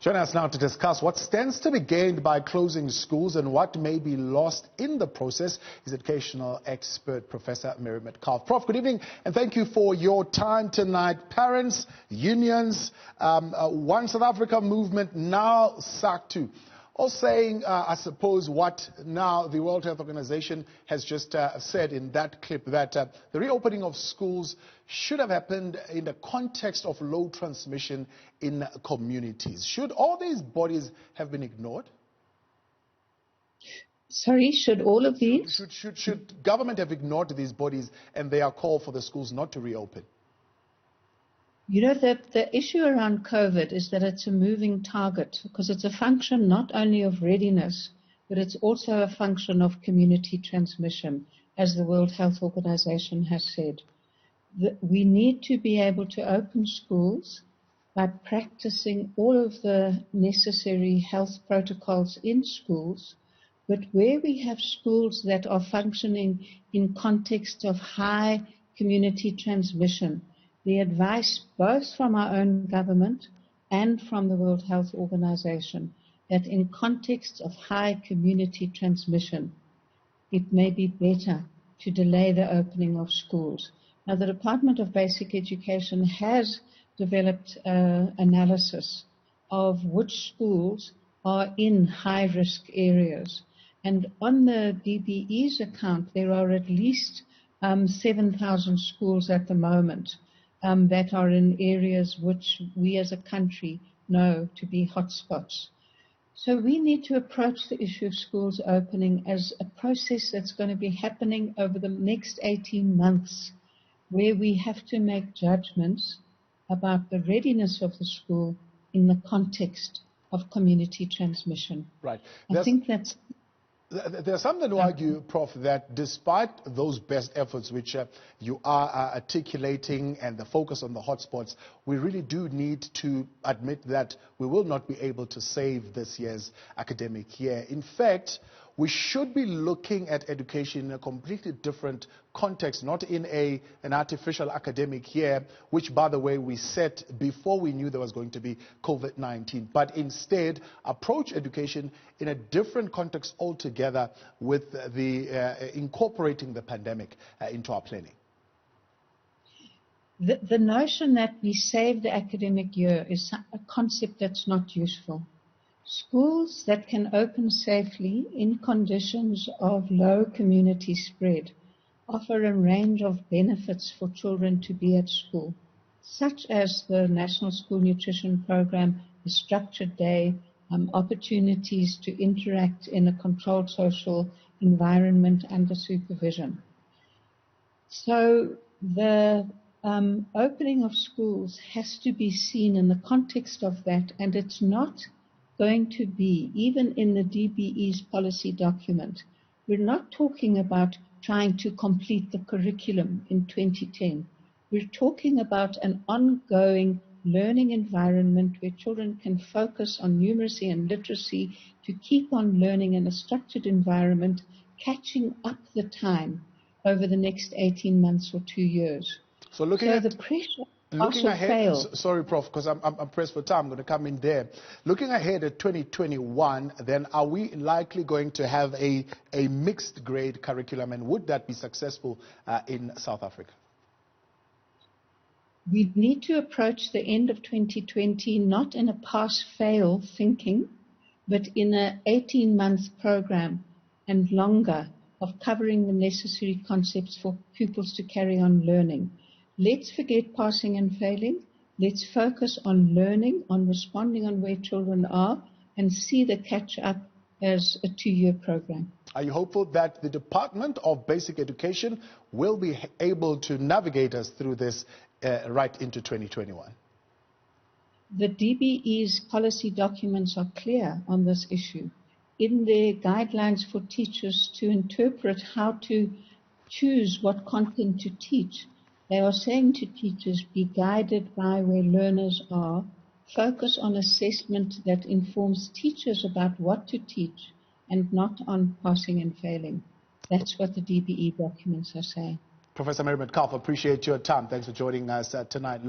Join us now to discuss what stands to be gained by closing schools and what may be lost in the process is educational expert Professor Mary Metcalfe. Prof, good evening and thank you for your time tonight. Parents, unions, One South Africa movement, now SACTU, all saying, I suppose, what now the World Health Organization has just said in that clip, that the reopening of schools should have happened in the context of low transmission in communities. Should all these bodies have been ignored? Sorry, should all of these? Should government have ignored these bodies and their call for the schools not to reopen? You know, the issue around COVID is that it's a moving target because it's a function not only of readiness, but it's also a function of community transmission, as the World Health Organization has said. We need to be able to open schools by practicing all of the necessary health protocols in schools, but where we have schools that are functioning in context of high community transmission, the advice both from our own government and from the World Health Organization that in context of high community transmission, it may be better to delay the opening of schools. Now, the Department of Basic Education has developed analysis of which schools are in high-risk areas. And on the DBE's account, there are at least 7,000 schools at the moment that are in areas which we as a country know to be hotspots. So we need to approach the issue of schools opening as a process that's going to be happening over the next 18 months, where we have to make judgments about the readiness of the school in the context of community transmission. Right. I think that's... There's something to argue, Prof, that despite those best efforts which you are articulating and the focus on the hotspots, we really do need to admit that we will not be able to save this year's academic year. In fact, we should be looking at education in a completely different context, not in an artificial academic year, which, by the way, we set before we knew there was going to be COVID-19, but instead approach education in a different context altogether with the incorporating the pandemic into our planning. The notion that we save the academic year is a concept that's not useful. Schools that can open safely in conditions of low community spread offer a range of benefits for children to be at school, such as the National School Nutrition Program, the structured day, opportunities to interact in a controlled social environment under supervision. So the opening of schools has to be seen in the context of that, and it's not going to be, even in the DBE's policy document, we're not talking about trying to complete the curriculum in 2010. We're talking about an ongoing learning environment where children can focus on numeracy and literacy to keep on learning in a structured environment, catching up the time over the next 18 months or 2 years. So looking at the pressure... Looking ahead, sorry, Prof, because I'm pressed for time, I'm going to come in there. Looking ahead at 2021, then are we likely going to have a mixed grade curriculum, and would that be successful in South Africa? We need to approach the end of 2020 not in a pass-fail thinking, but in an 18-month program and longer of covering the necessary concepts for pupils to carry on learning. Let's forget passing and failing. Let's focus on learning, on responding on where children are, and see the catch-up as a 2-year program. Are you hopeful that the Department of Basic Education will be able to navigate us through this right into 2021? The DBE's policy documents are clear on this issue. In their guidelines for teachers to interpret how to choose what content to teach, they are saying to teachers, be guided by where learners are, focus on assessment that informs teachers about what to teach and not on passing and failing. That's what the DBE documents are saying. Professor Mary Metcalfe, appreciate your time. Thanks for joining us tonight.